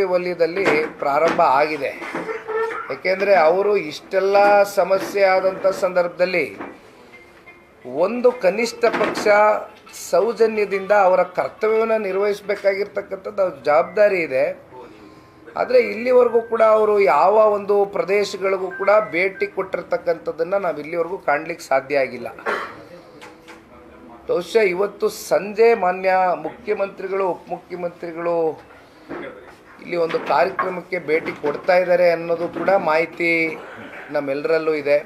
ವಲಯದಲ್ಲಿ ಪ್ರಾರಂಭ ಆಗಿದೆ. ಏಕೆಂದರೆ ಅವರು ಇಷ್ಟೆಲ್ಲ ಸಮಸ್ಯೆ ಆದಂಥ ಸಂದರ್ಭದಲ್ಲಿ ಒಂದು ಕನಿಷ್ಠ ಪಕ್ಷ ಸೌಜನ್ಯದಿಂದ ಅವರ ಕರ್ತವ್ಯವನ್ನು ನಿರ್ವಹಿಸಬೇಕಾಗಿರ್ತಕ್ಕಂಥದ್ದು ಜವಾಬ್ದಾರಿ ಇದೆ. ಆದರೆ ಇಲ್ಲಿವರೆಗೂ ಕೂಡ ಅವರು ಯಾವ ಒಂದು ಪ್ರದೇಶಗಳಿಗೂ ಕೂಡ ಭೇಟಿ ಕೊಟ್ಟಿರ್ತಕ್ಕಂಥದ್ದನ್ನು ನಾವು ಇಲ್ಲಿವರೆಗೂ ಕಾಣಲಿಕ್ಕೆ ಸಾಧ್ಯ ಆಗಿಲ್ಲ. ಬಹುಶಃ ಇವತ್ತು ಸಂಜೆ ಮಾನ್ಯ ಮುಖ್ಯಮಂತ್ರಿಗಳು ಉಪಮುಖ್ಯಮಂತ್ರಿಗಳು ಇಲ್ಲಿ ಒಂದು ಕಾರ್ಯಕ್ರಮಕ್ಕೆ ಭೇಟಿ ಕೊಡ್ತಾ ಇದ್ದಾರೆ ಅನ್ನೋದು ಕೂಡ ಮಾಹಿತಿ ನಮ್ಮೆಲ್ಲರಲ್ಲೂ ಇದೆ.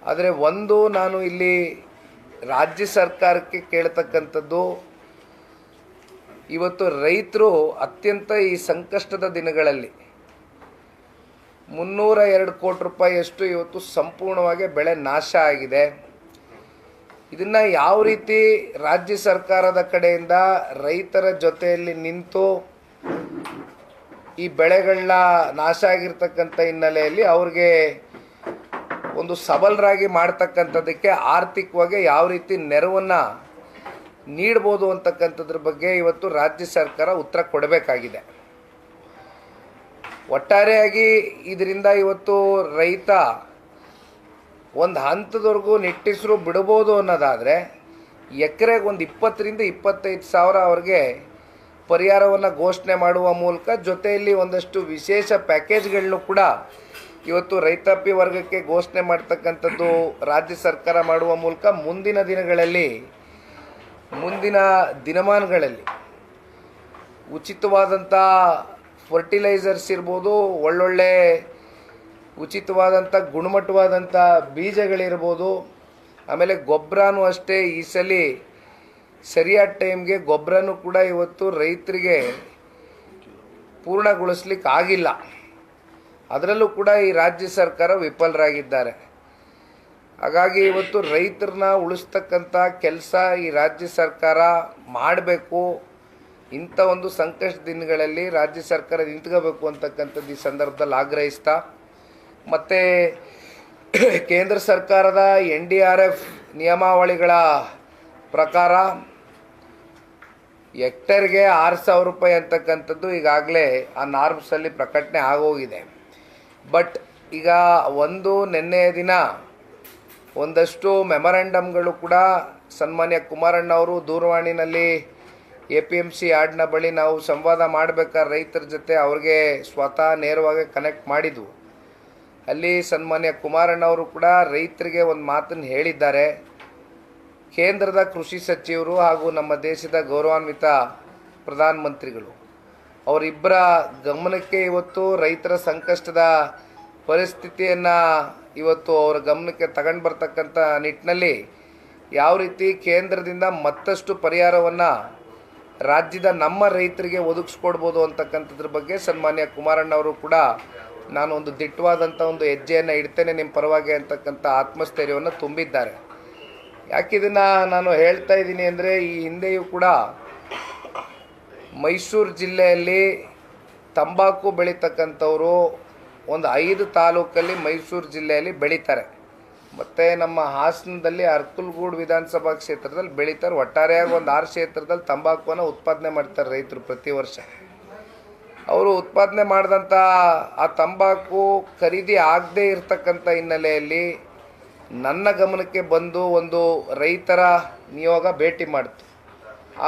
ಆದರೆ ಒಂದು ನಾನು ಇಲ್ಲಿ ರಾಜ್ಯ ಸರ್ಕಾರಕ್ಕೆ ಕೇಳ್ತಕ್ಕಂಥದ್ದು, ಇವತ್ತು ರೈತರು ಅತ್ಯಂತ ಈ ಸಂಕಷ್ಟದ ದಿನಗಳಲ್ಲಿ 302 ಕೋಟಿ ರೂಪಾಯಿಯಷ್ಟು ಇವತ್ತು ಸಂಪೂರ್ಣವಾಗಿ ಬೆಳೆ ನಾಶ ಆಗಿದೆ. ಇದನ್ನು ಯಾವ ರೀತಿ ರಾಜ್ಯ ಸರ್ಕಾರದ ಕಡೆಯಿಂದ ರೈತರ ಜೊತೆಯಲ್ಲಿ ನಿಂತು ಈ ಬೆಳೆಗಳನ್ನ ನಾಶ ಆಗಿರ್ತಕ್ಕಂಥ ಹಿನ್ನೆಲೆಯಲ್ಲಿ ಅವ್ರಿಗೆ ಒಂದು ಸಬಲರಾಗಿ ಮಾಡ್ತಕ್ಕಂಥದ್ದಕ್ಕೆ ಆರ್ಥಿಕವಾಗಿ ಯಾವ ರೀತಿ ನೆರವನ್ನು ನೀಡ್ಬೋದು ಅಂತಕ್ಕಂಥದ್ರ ಬಗ್ಗೆ ಇವತ್ತು ರಾಜ್ಯ ಸರ್ಕಾರ ಉತ್ತರ ಕೊಡಬೇಕಾಗಿದೆ. ಒಟ್ಟಾರೆಯಾಗಿ ಇದರಿಂದ ಇವತ್ತು ರೈತ ಒಂದು ಹಂತದವರೆಗೂ ನಿಟ್ಟಿಸರು ಬಿಡ್ಬೋದು ಅನ್ನೋದಾದರೆ ಎಕರೆಗೆ ಒಂದು 20,000 ರಿಂದ 25,000 ಅವ್ರಿಗೆ ಪರಿಹಾರವನ್ನು ಘೋಷಣೆ ಮಾಡುವ ಮೂಲಕ ಜೊತೆಯಲ್ಲಿ ಒಂದಷ್ಟು ವಿಶೇಷ ಪ್ಯಾಕೇಜ್ಗಳನ್ನು ಕೂಡ ಇವತ್ತು ರೈತಾಪಿ ವರ್ಗಕ್ಕೆ ಘೋಷಣೆ ಮಾಡ್ತಕ್ಕಂಥದ್ದು ರಾಜ್ಯ ಸರ್ಕಾರ ಮಾಡುವ ಮೂಲಕ ಮುಂದಿನ ದಿನಮಾನಗಳಲ್ಲಿ ಉಚಿತವಾದಂಥ ಫರ್ಟಿಲೈಸರ್ಸ್ ಇರ್ಬೋದು, ಒಳ್ಳೊಳ್ಳೆ ಉಚಿತವಾದಂಥ ಗುಣಮಟ್ಟವಾದಂಥ ಬೀಜಗಳಿರ್ಬೋದು, ಆಮೇಲೆ ಗೊಬ್ಬರನೂ ಅಷ್ಟೇ ಈ ಸಲ ಸರಿಯಾದ ಟೈಮ್ಗೆ ಗೊಬ್ಬರನೂ ಕೂಡ ಇವತ್ತು ರೈತರಿಗೆ ಪೂರ್ಣಗೊಳಿಸ್ಲಿಕ್ಕೆ ಆಗಿಲ್ಲ. ಅದರಲ್ಲೂ ಕೂಡ ಈ ರಾಜ್ಯ ಸರ್ಕಾರ ವಿಫಲರಾಗಿದ್ದಾರೆ. ಹಾಗಾಗಿ ಇವತ್ತು ರೈತರನ್ನ ಉಳಿಸ್ತಕ್ಕಂಥ ಕೆಲಸ ಈ ರಾಜ್ಯ ಸರ್ಕಾರ ಮಾಡಬೇಕು. ಇಂಥ ಒಂದು ಸಂಕಷ್ಟ ದಿನಗಳಲ್ಲಿ ರಾಜ್ಯ ಸರ್ಕಾರ ನಿಂತ್ಕೋಬೇಕು ಅಂತಕ್ಕಂಥದ್ದು ಈ ಸಂದರ್ಭದಲ್ಲಿ ಆಗ್ರಹಿಸ್ತಾ, ಮತ್ತು ಕೇಂದ್ರ ಸರ್ಕಾರದ NDRF ನಿಯಮಾವಳಿಗಳ ಪ್ರಕಾರ ಹೆಕ್ಟರ್ಗೆ 6,000 ರೂಪಾಯಿ ಅಂತಕ್ಕಂಥದ್ದು ಈಗಾಗಲೇ ಆ ನಾರ್ಮ್ಸಲ್ಲಿ ಪ್ರಕಟಣೆ ಆಗೋಗಿದೆ. ಬಟ್ ಈಗ ನಿನ್ನೆಯ ದಿನ ಒಂದಷ್ಟು ಮೆಮೊರಂಡಮ್ಗಳು ಕೂಡ ಸನ್ಮಾನ್ಯ ಕುಮಾರಣ್ಣ ಅವರು ದೂರವಾಣಿನಲ್ಲಿ APMC ಯಾರ್ಡ್ನ ಬಳಿ ನಾವು ಸಂವಾದ ಮಾಡಬೇಕಾದ್ರೆ ರೈತರ ಜೊತೆ ಅವ್ರಿಗೆ ಸ್ವತಃ ನೇರವಾಗಿ ಕನೆಕ್ಟ್ ಮಾಡಿದ್ವು. ಅಲ್ಲಿ ಸನ್ಮಾನ್ಯ ಕುಮಾರಣ್ಣ ಅವರು ಕೂಡ ರೈತರಿಗೆ ಒಂದು ಮಾತನ್ನು ಹೇಳಿದ್ದಾರೆ. ಕೇಂದ್ರದ ಕೃಷಿ ಸಚಿವರು ಹಾಗೂ ನಮ್ಮ ದೇಶದ ಗೌರವಾನ್ವಿತ ಪ್ರಧಾನಮಂತ್ರಿಗಳು ಅವರಿಬ್ಬರ ಗಮನಕ್ಕೆ ಇವತ್ತು ರೈತರ ಸಂಕಷ್ಟದ ಪರಿಸ್ಥಿತಿಯನ್ನು ಇವತ್ತು ಅವರ ಗಮನಕ್ಕೆ ತಗೊಂಡು ಬರ್ತಕ್ಕಂಥ ನಿಟ್ಟಿನಲ್ಲಿ ಯಾವ ರೀತಿ ಕೇಂದ್ರದಿಂದ ಮತ್ತಷ್ಟು ಪರಿಹಾರವನ್ನು ರಾಜ್ಯದ ನಮ್ಮ ರೈತರಿಗೆ ಒದಗಿಸ್ಕೊಡ್ಬೋದು ಅಂತಕ್ಕಂಥದ್ರ ಬಗ್ಗೆ ಸನ್ಮಾನ್ಯ ಕುಮಾರಣ್ಣವರು ಕೂಡ ನಾನು ಒಂದು ದಿಟ್ಟವಾದಂಥ ಒಂದು ಹೆಜ್ಜೆಯನ್ನು ಇಡ್ತೇನೆ ನಿಮ್ಮ ಪರವಾಗಿ ಅಂತಕ್ಕಂಥ ಆತ್ಮಸ್ಥೈರ್ಯವನ್ನು ತುಂಬಿದ್ದಾರೆ. ಯಾಕಿದನ್ನು ನಾನು ಹೇಳ್ತಾ ಇದ್ದೀನಿ ಅಂದರೆ, ಈ ಹಿಂದೆಯೂ ಕೂಡ ಮೈಸೂರು ಜಿಲ್ಲೆಯಲ್ಲಿ ತಂಬಾಕು ಬೆಳೀತಕ್ಕಂಥವರು ಒಂದು 5 ತಾಲೂಕಲ್ಲಿ ಮೈಸೂರು ಜಿಲ್ಲೆಯಲ್ಲಿ ಬೆಳೀತಾರೆ. ಮತ್ತು ನಮ್ಮ ಹಾಸನದಲ್ಲಿ ಅರ್ಕಲ್ಗೂಡು ವಿಧಾನಸಭಾ ಕ್ಷೇತ್ರದಲ್ಲಿ ಬೆಳೀತಾರೆ. ಒಟ್ಟಾರೆಯಾಗಿ ಒಂದು 6 ಕ್ಷೇತ್ರದಲ್ಲಿ ತಂಬಾಕುವನ್ನು ಉತ್ಪಾದನೆ ಮಾಡ್ತಾರೆ ರೈತರು ಪ್ರತಿ ವರ್ಷ. ಅವರು ಉತ್ಪಾದನೆ ಮಾಡಿದಂಥ ಆ ತಂಬಾಕು ಖರೀದಿ ಆಗದೇ ಇರತಕ್ಕಂಥ ಹಿನ್ನೆಲೆಯಲ್ಲಿ ನನ್ನ ಗಮನಕ್ಕೆ ಬಂದು ಒಂದು ರೈತರ ನಿಯೋಗ ಭೇಟಿ ಮಾಡ್ತು.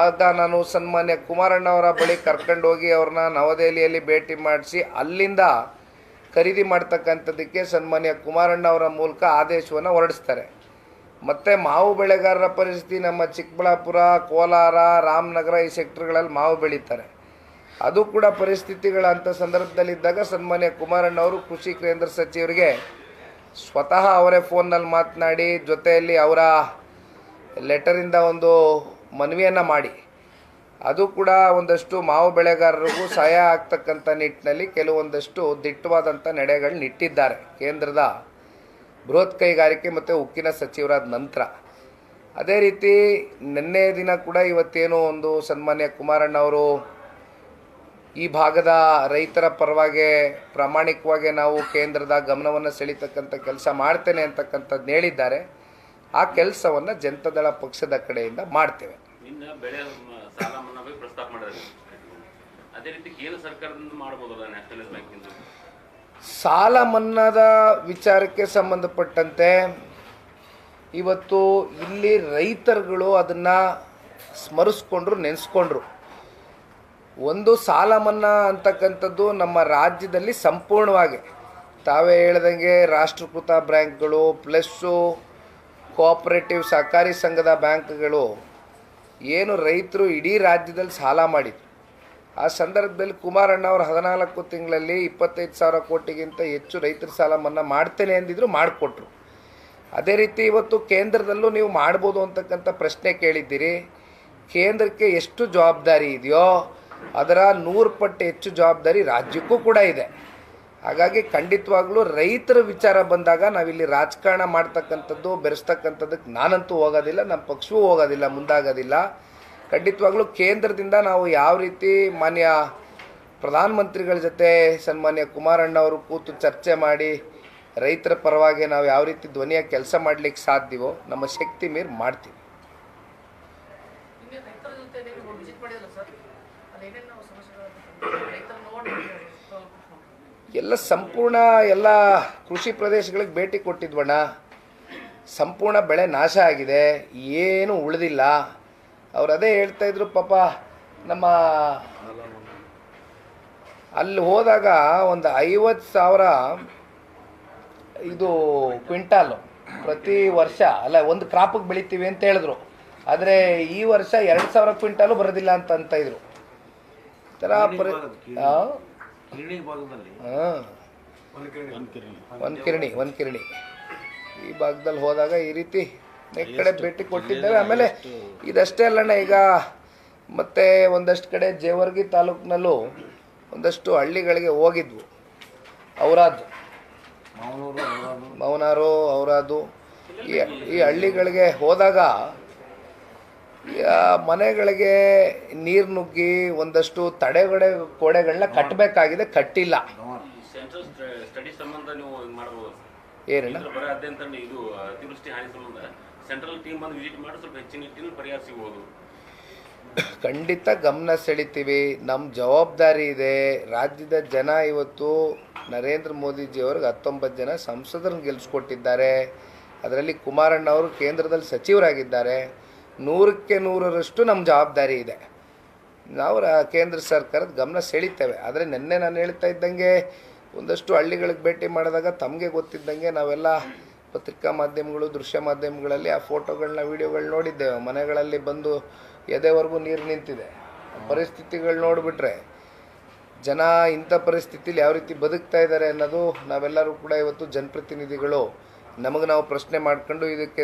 ಆಗ ನಾನು ಸನ್ಮಾನ್ಯ ಕುಮಾರಣ್ಣವರ ಬಳಿ ಕರ್ಕೊಂಡೋಗಿ ಅವ್ರನ್ನ ನವದೆಹಲಿಯಲ್ಲಿ ಭೇಟಿ ಮಾಡಿಸಿ ಅಲ್ಲಿಂದ ಖರೀದಿ ಮಾಡ್ತಕ್ಕಂಥದ್ದಕ್ಕೆ ಸನ್ಮಾನ್ಯ ಕುಮಾರಣ್ಣ ಅವರ ಮೂಲಕ ಆದೇಶವನ್ನು ಹೊರಡಿಸ್ತಾರೆ. ಮತ್ತು ಮಾವು ಬೆಳೆಗಾರರ ಪರಿಸ್ಥಿತಿ ನಮ್ಮ ಚಿಕ್ಕಬಳ್ಳಾಪುರ, ಕೋಲಾರ, ರಾಮನಗರ ಈ ಸೆಕ್ಟರ್ಗಳಲ್ಲಿ ಮಾವು ಬೆಳೀತಾರೆ. ಅದು ಕೂಡ ಪರಿಸ್ಥಿತಿಗಳಂಥ ಸಂದರ್ಭದಲ್ಲಿದ್ದಾಗ ಸನ್ಮಾನ್ಯ ಕುಮಾರಣ್ಣ ಅವರು ಕೃಷಿ ಕೇಂದ್ರ ಸಚಿವರಿಗೆ ಸ್ವತಃ ಅವರೇ ಫೋನ್ನಲ್ಲಿ ಮಾತನಾಡಿ ಜೊತೆಯಲ್ಲಿ ಅವರ ಲೆಟರಿಂದ ಒಂದು ಮನವಿಯನ್ನು ಮಾಡಿ ಅದು ಕೂಡ ಒಂದಷ್ಟು ಮಾವು ಬೆಳೆಗಾರರಿಗೂ ಸಹಾಯ ಆಗ್ತಕ್ಕಂಥ ನಿಟ್ಟಿನಲ್ಲಿ ಕೆಲವೊಂದಷ್ಟು ದಿಟ್ಟವಾದಂಥ ನಡೆಗಳನ್ನ ಇಟ್ಟಿದ್ದಾರೆ ಕೇಂದ್ರದ ಬೃಹತ್ ಕೈಗಾರಿಕೆ ಮತ್ತು ಉಕ್ಕಿನ ಸಚಿವರಾದ ನಂತರ. ಅದೇ ರೀತಿ ನಿನ್ನೆ ದಿನ ಕೂಡ ಇವತ್ತೇನು ಒಂದು ಸನ್ಮಾನ್ಯ ಕುಮಾರಣ್ಣ ಅವರು ಈ ಭಾಗದ ರೈತರ ಪರವಾಗಿ ಪ್ರಾಮಾಣಿಕವಾಗಿ ನಾವು ಕೇಂದ್ರದ ಗಮನವನ್ನು ಸೆಳೀತಕ್ಕಂಥ ಕೆಲಸ ಮಾಡ್ತೇನೆ ಅಂತಕ್ಕಂಥದ್ದು ಹೇಳಿದ್ದಾರೆ. ಆ ಕೆಲಸವನ್ನು ಜನತಾದಳ ಪಕ್ಷದ ಕಡೆಯಿಂದ ಮಾಡ್ತೇವೆ. ಅದೇ ರೀತಿ ಕೇಂದ್ರ ಸರ್ಕಾರದಿಂದ ಮಾಡಬಹುದಲ್ಲ ನ್ಯಾಷನಲೈಸ್ ಬ್ಯಾಂಕಿಂದ? ಸಾಲ ಮನ್ನಾದ ವಿಚಾರಕ್ಕೆ ಸಂಬಂಧಪಟ್ಟಂತೆ ಇವತ್ತು ಇಲ್ಲಿ ರೈತರುಗಳು ಅದನ್ನು ಸ್ಮರಿಸ್ಕೊಂಡ್ರು, ನೆನೆಸ್ಕೊಂಡ್ರು. ಒಂದು ಸಾಲ ಮನ್ನಾ ಅಂತಕ್ಕಂಥದ್ದು ನಮ್ಮ ರಾಜ್ಯದಲ್ಲಿ ಸಂಪೂರ್ಣವಾಗಿ ತಾವೇ ಹೇಳ್ದಂಗೆ ರಾಷ್ಟ್ರೀಕೃತ ಬ್ಯಾಂಕ್ಗಳು ಪ್ಲಸ್ಸು ಕೋಆಪರೇಟಿವ್ ಸಹಕಾರಿ ಸಂಘದ ಬ್ಯಾಂಕ್ಗಳು ಏನು ರೈತರು ಇಡೀ ರಾಜ್ಯದಲ್ಲಿ ಸಾಲ ಮಾಡಿದ್ರು. ಆ ಸಂದರ್ಭದಲ್ಲಿ ಕುಮಾರಣ್ಣ ಅವರು 14 ತಿಂಗಳಲ್ಲಿ 25,000 ಕೋಟಿಗಿಂತ ಹೆಚ್ಚು ರೈತರ ಸಾಲ ಮನ್ನಾ ಮಾಡ್ತೇನೆ ಅಂದಿದ್ರು, ಮಾಡಿಕೊಟ್ರು. ಅದೇ ರೀತಿ ಇವತ್ತು ಕೇಂದ್ರದಲ್ಲೂ ನೀವು ಮಾಡ್ಬೋದು ಅಂತಕ್ಕಂಥ ಪ್ರಶ್ನೆ ಕೇಳಿದ್ದೀರಿ. ಕೇಂದ್ರಕ್ಕೆ ಎಷ್ಟು ಜವಾಬ್ದಾರಿ ಇದೆಯೋ ಅದರ 100 ಪಟ್ಟು ಹೆಚ್ಚು ಜವಾಬ್ದಾರಿ ರಾಜ್ಯಕ್ಕೂ ಕೂಡ ಇದೆ. ಹಾಗಾಗಿ ಖಂಡಿತವಾಗ್ಲೂ ರೈತರ ವಿಚಾರ ಬಂದಾಗ ನಾವಿಲ್ಲಿ ರಾಜಕಾರಣ ಮಾಡ್ತಕ್ಕಂಥದ್ದು ಬೆರೆಸ್ತಕ್ಕಂಥದ್ದಕ್ಕೆ ನಾನಂತೂ ಹೋಗೋದಿಲ್ಲ, ನಮ್ಮ ಪಕ್ಷವೂ ಹೋಗೋದಿಲ್ಲ, ಮುಂದಾಗೋದಿಲ್ಲ. ಖಂಡಿತವಾಗ್ಲೂ ಕೇಂದ್ರದಿಂದ ನಾವು ಯಾವ ರೀತಿ ಮಾನ್ಯ ಪ್ರಧಾನಮಂತ್ರಿಗಳ ಜೊತೆ ಸನ್ಮಾನ್ಯ ಕುಮಾರಣ್ಣ ಅವರು ಕೂತು ಚರ್ಚೆ ಮಾಡಿ ರೈತರ ಪರವಾಗಿ ನಾವು ಯಾವ ರೀತಿ ಧ್ವನಿಯಾಗಿ ಕೆಲಸ ಮಾಡಲಿಕ್ಕೆ ಸಾಧ್ಯವೋ ನಮ್ಮ ಶಕ್ತಿ ಮೀರಿ ಮಾಡ್ತೀವಿ. ಎಲ್ಲ ಸಂಪೂರ್ಣ ಎಲ್ಲ ಕೃಷಿ ಪ್ರದೇಶಗಳಿಗೆ ಭೇಟಿ ಕೊಟ್ಟಿದ್ವಣ್ಣ. ಸಂಪೂರ್ಣ ಬೆಳೆ ನಾಶ ಆಗಿದೆ, ಏನು ಉಳಿದಿಲ್ಲ. ಅವ್ರು ಅದೇ ಹೇಳ್ತಾಯಿದ್ರು ಪಾಪ. ನಮ್ಮ ಅಲ್ಲಿ ಹೋದಾಗ ಒಂದು 50,000 ಇದು ಕ್ವಿಂಟಾಲು ಪ್ರತಿ ವರ್ಷ ಅಲ್ಲ ಒಂದು ಕ್ರಾಪಿಗೆ ಬೆಳಿತೀವಿ ಅಂತ ಹೇಳಿದ್ರು. ಆದರೆ ಈ ವರ್ಷ 2,000 ಕ್ವಿಂಟಾಲು ಬರೋದಿಲ್ಲ ಅಂತ ಇದ್ರು. ಈ ಥರ ಒಂದ್ಕಿರಣಿ ಈ ಭಾಗದಲ್ಲಿ ಹೋದಾಗ ಈ ರೀತಿ ನೆಕ್ ಕಡೆ ಭೇಟಿ ಕೊಟ್ಟಿದ್ದೇವೆ. ಆಮೇಲೆ ಇದಷ್ಟೇ ಅಲ್ಲಣ್ಣ, ಈಗ ಮತ್ತೆ ಒಂದಷ್ಟು ಕಡೆ ಜೇವರ್ಗಿ ತಾಲೂಕಿನಲ್ಲೂ ಒಂದಷ್ಟು ಹಳ್ಳಿಗಳಿಗೆ ಹೋಗಿದ್ವು. ಮೌನಾರು ಔರಾದು ಈ ಹಳ್ಳಿಗಳಿಗೆ ಹೋದಾಗ ಮನೆಗಳಿಗೆ ನೀರು ನುಗ್ಗಿ ಒಂದಷ್ಟು ಗೋಡೆಗಳನ್ನ ಕಟ್ಟಬೇಕಾಗಿದೆ, ಕಟ್ಟಿಲ್ಲ. ಸ್ಟಡಿ ಸಂಬಂಧ ನೀವು ಮಾಡಬಹುದು ಏನಣ್ಣ? ಇದು ಅತಿವೃಷ್ಟಿ ಹಾನಿ ಸಂಬಂಧ ಸೆಂಟ್ರಲ್ ಟೀಮ್ ಬಂದು ವಿಸಿಟ್ ಮಾಡಿ ಸ್ವಲ್ಪ ಹೆಚ್ಚಿನ ನಿಟ್ಟಿನಲ್ಲಿ ಪರಿಹಾರ ಸಿಗಬಹುದು. ಖಂಡಿತ ಗಮನ ಸೆಳಿತೀವಿ. ನಮ್ಮ ಜವಾಬ್ದಾರಿ ಇದೆ. ರಾಜ್ಯದ ಜನ ಇವತ್ತು ನರೇಂದ್ರ ಮೋದಿಜಿಯವ್ರಿಗೆ 19 ಜನ ಸಂಸದರನ್ನು ಗೆಲ್ಲಿಸ್ಕೊಟ್ಟಿದ್ದಾರೆ. ಅದರಲ್ಲಿ ಕುಮಾರಣ್ಣ ಅವರು ಕೇಂದ್ರದಲ್ಲಿ ಸಚಿವರಾಗಿದ್ದಾರೆ. 100ಕ್ಕೆ 100ರಷ್ಟು ನಮ್ಮ ಜವಾಬ್ದಾರಿ ಇದೆ. ನಾವು ಕೇಂದ್ರ ಸರ್ಕಾರದ ಗಮನ ಸೆಳಿತೇವೆ. ಆದರೆ ನಿನ್ನೆ ನಾನು ಹೇಳ್ತಾ ಇದ್ದಂಗೆ ಒಂದಷ್ಟು ಹಳ್ಳಿಗಳಿಗೆ ಭೇಟಿ ಮಾಡಿದಾಗ ತಮಗೆ ಗೊತ್ತಿದ್ದಂಗೆ ನಾವೆಲ್ಲ ಪತ್ರಿಕಾ ಮಾಧ್ಯಮಗಳು ದೃಶ್ಯ ಮಾಧ್ಯಮಗಳಲ್ಲಿ ಆ ಫೋಟೋಗಳನ್ನ ವಿಡಿಯೋಗಳು ನೋಡಿದ್ದೇವೆ. ಮನೆಗಳಲ್ಲಿ ಬಂದು ಎದೆವರೆಗೂ ನೀರು ನಿಂತಿದೆ. ಪರಿಸ್ಥಿತಿಗಳು ನೋಡಿಬಿಟ್ರೆ ಜನ ಇಂಥ ಪರಿಸ್ಥಿತಿಲಿ ಯಾವ ರೀತಿ ಬದುಕ್ತಾ ಇದ್ದಾರೆ ಅನ್ನೋದು ನಾವೆಲ್ಲರೂ ಕೂಡ ಇವತ್ತು ಜನಪ್ರತಿನಿಧಿಗಳು ನಮಗೆ ನಾವು ಪ್ರಶ್ನೆ ಮಾಡ್ಕೊಂಡು ಇದಕ್ಕೆ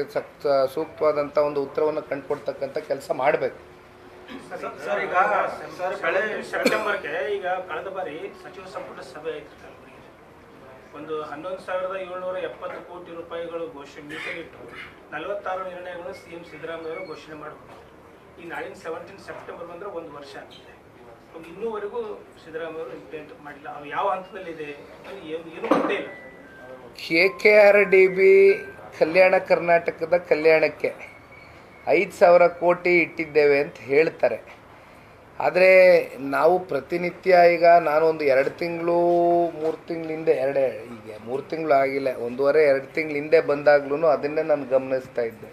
ಸೂಕ್ತವಾದಂಥ ಒಂದು ಉತ್ತರವನ್ನು ಕಂಡುಕೊಡ್ತಕ್ಕಂಥ ಕೆಲಸ ಮಾಡಬೇಕು. ಸರ್, ಈಗ ಬೆಳೆ ಸೆಪ್ಟೆಂಬರ್ಗೆ ಈಗ ಕಳೆದ ಬಾರಿ ಸಚಿವ ಸಂಪುಟ ಸಭೆ ಆಯಿತು. ಒಂದು 11,770 ಕೋಟಿ ರೂಪಾಯಿಗಳು ಮೀಸಲಿಟ್ಟು 46 ನಿರ್ಣಯಗಳು CM ಸಿದ್ದರಾಮಯ್ಯ ಅವರು ಘೋಷಣೆ ಮಾಡಬಹುದು. ಈ ನಾಳಿನ 17 ಸೆಪ್ಟೆಂಬರ್ ಬಂದರೆ 1 ವರ್ಷ ಆಗಿದೆ. ಇನ್ನೂವರೆಗೂ ಸಿದ್ದರಾಮಯ್ಯ ಅವರು ಇಂಪ್ಲಿಮೆಂಟ್ ಮಾಡಿಲ್ಲ. ಅವ್ರು ಯಾವ ಹಂತದಲ್ಲಿದೆ ಏನು ಗೊತ್ತೇ ಇಲ್ಲ. KKRDB ಕಲ್ಯಾಣ ಕರ್ನಾಟಕದ ಕಲ್ಯಾಣಕ್ಕೆ 5,000 ಕೋಟಿ ಇಟ್ಟಿದ್ದೇವೆ ಅಂತ ಹೇಳ್ತಾರೆ. ಆದರೆ ನಾವು ಪ್ರತಿನಿತ್ಯ ಈಗ ನಾನೊಂದು 2 ತಿಂಗಳು 3 ತಿಂಗಳ ಹಿಂದೆ ಈಗ 3 ತಿಂಗಳು ಆಗಿಲ್ಲ, 1.5-2 ತಿಂಗಳ ಹಿಂದೆ ಬಂದಾಗ್ಲೂ ಅದನ್ನೇ ನಾನು ಗಮನಿಸ್ತಾ ಇದ್ದೆ.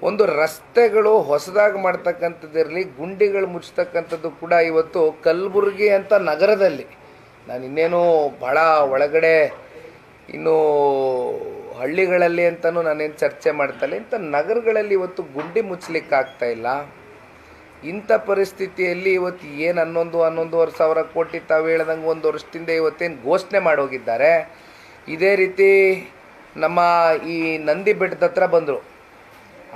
ಒಂದು ರಸ್ತೆಗಳು ಹೊಸದಾಗಿ ಮಾಡ್ತಕ್ಕಂಥದ್ದಿರಲಿ, ಗುಂಡಿಗಳು ಮುಚ್ಚತಕ್ಕಂಥದ್ದು ಕೂಡ ಇವತ್ತು ಕಲಬುರಗಿ ಅಂತ ನಗರದಲ್ಲಿ, ನಾನು ಇನ್ನೇನು ಭಾಳ ಒಳಗಡೆ ಇನ್ನು ಹಳ್ಳಿಗಳಲ್ಲಿ ಅಂತಲೂ ನಾನೇನು ಚರ್ಚೆ ಮಾಡ್ತಾಯಿಲ್ಲ, ಇಂಥ ನಗರಗಳಲ್ಲಿ ಇವತ್ತು ಗುಂಡಿ ಮುಚ್ಚಲಿಕ್ಕೆ ಆಗ್ತಾಯಿಲ್ಲ. ಇಂಥ ಪರಿಸ್ಥಿತಿಯಲ್ಲಿ ಇವತ್ತು ಏನು 11,000 ಕೋಟಿ ತಾವು ಹೇಳ್ದಂಗೆ 1 ವರ್ಷದಿಂದ ಇವತ್ತೇನು ಘೋಷಣೆ ಮಾಡೋಗಿದ್ದಾರೆ. ಇದೇ ರೀತಿ ನಮ್ಮ ಈ ನಂದಿ ಬೆಟ್ಟದ ಹತ್ರ ಬಂದರು,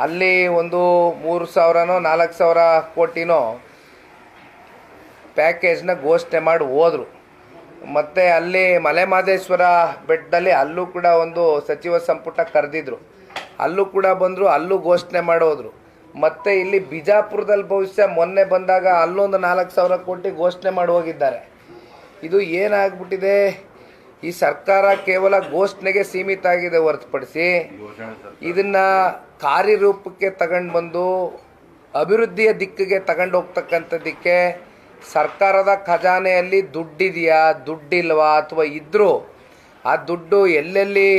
ಅಲ್ಲಿ ಒಂದು 3,000-4,000 ಕೋಟಿನೋ ಪ್ಯಾಕೇಜ್ನ ಘೋಷಣೆ ಮಾಡಿ ಹೋದರು. ಮತ್ತು ಅಲ್ಲಿ ಮಲೆಮಹದೇಶ್ವರ ಬೆಟ್ಟದಲ್ಲಿ ಅಲ್ಲೂ ಕೂಡ ಒಂದು ಸಚಿವ ಸಂಪುಟ ಕರೆದಿದ್ರು, ಅಲ್ಲೂ ಕೂಡ ಬಂದರು, ಅಲ್ಲೂ ಘೋಷಣೆ ಮಾಡೋದ್ರು. ಮತ್ತು ಇಲ್ಲಿ ಬಿಜಾಪುರದಲ್ಲಿ ಭವಿಷ್ಯ ಮೊನ್ನೆ ಬಂದಾಗ ಅಲ್ಲೊಂದು 4,000 ಕೋಟಿ ಘೋಷಣೆ ಮಾಡಿ ಹೋಗಿದ್ದಾರೆ. ಇದು ಏನಾಗ್ಬಿಟ್ಟಿದೆ, ಈ ಸರ್ಕಾರ ಕೇವಲ ಘೋಷಣೆಗೆ ಸೀಮಿತ ಆಗಿದೆ ಹೊರತುಪಡಿಸಿ ಇದನ್ನು ಕಾರ್ಯರೂಪಕ್ಕೆ ತಗೊಂಡು ಬಂದು ಅಭಿವೃದ್ಧಿಯ ದಿಕ್ಕಿಗೆ ತಗೊಂಡು ಹೋಗ್ತಕ್ಕಂಥದ್ದಕ್ಕೆ ಸರ್ಕಾರದ ಖಜಾನೆಯಲ್ಲಿ ದುಡ್ಡಿದೆಯಾ ದುಡ್ಡಿಲ್ವಾ ಅಥವಾ ಇದ್ದರೂ ಆ ದುಡ್ಡು ಎಲ್ಲೆಲ್ಲಿ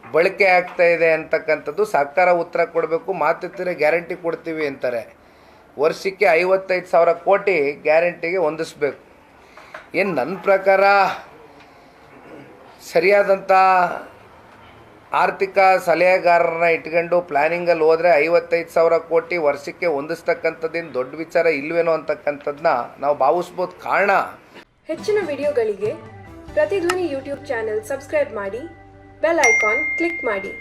ಬಳಕೆ ಆಗ್ತಾ ಇದೆ ಅಂತಕ್ಕಂಥದ್ದು ಸರ್ಕಾರ ಉತ್ತರ ಕೊಡಬೇಕು. ಮಾತಿದ್ರೆ ಗ್ಯಾರಂಟಿ ಕೊಡ್ತೀವಿ ಅಂತಾರೆ, ವರ್ಷಕ್ಕೆ 55,000 ಕೋಟಿ ಗ್ಯಾರಂಟಿಗೆ ಹೊಂದಿಸ್ಬೇಕು. ಏನು ನನ್ನ ಪ್ರಕಾರ ಸರಿಯಾದಂಥ ಆರ್ಥಿಕ ಸಲಹೆಗಾರರನ್ನ ಇಟ್ಕೊಂಡು ಪ್ಲ್ಯಾನಿಂಗಲ್ಲಿ ಹೋದರೆ 55,000 ಕೋಟಿ ವರ್ಷಕ್ಕೆ ಹೊಂದಿಸ್ತಕ್ಕಂಥದ್ದೇನು ದೊಡ್ಡ ವಿಚಾರ ಇಲ್ವೇನೋ ಅಂತಕ್ಕಂಥದ್ದನ್ನ ನಾವು ಭಾವಿಸ್ಬೋದು. ಕಾರಣ ಹೆಚ್ಚಿನ ವಿಡಿಯೋಗಳಿಗೆ ಪ್ರತಿಧ್ವನಿ ಯೂಟ್ಯೂಬ್ ಚಾನೆಲ್ ಸಬ್ಸ್ಕ್ರೈಬ್ ಮಾಡಿ, ಬೆಲ್ ಐಕಾನ್ ಕ್ಲಿಕ್ ಮಾಡಿ.